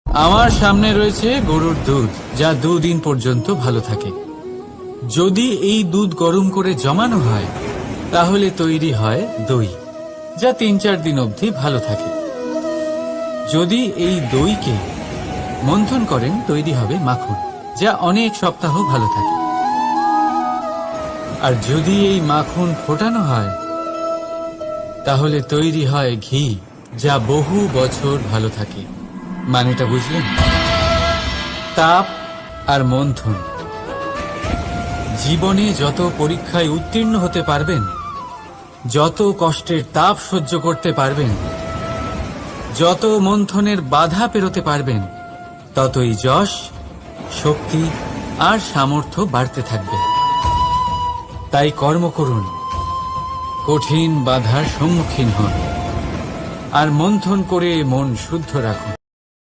আমার সামনে রয়েছে গরুর দুধ, যা 2 দিন পর্যন্ত ভালো থাকে। যদি এই দুধ গরম করে জমানো হয় তাহলে তৈরি হয় দই, যা 3-4 দিন অবধি ভালো থাকে। যদি এই দইকে মন্থন করেন তৈরি হবে মাখন, যা অনেক সপ্তাহ ভালো থাকে। আর যদি এই মাখন ফোটানো হয় তাহলে তৈরি হয় ঘি, যা বহু বছর ভালো থাকে। মানেটা বুঝলেন? তাপ আর মন্থন। জীবনে যত পরীক্ষায় উত্তীর্ণ হতে পারবেন, যত কষ্টের তাপ সহ্য করতে পারবেন, যত মন্থনের বাধা পেরোতে পারবেন, ততই যশ, শক্তি আর সামর্থ্য বাড়তে থাকবে। তাই কর্ম করুন, কঠিন বাধার সম্মুখীন হন আর মন্থন করে মন শুদ্ধ রাখুন।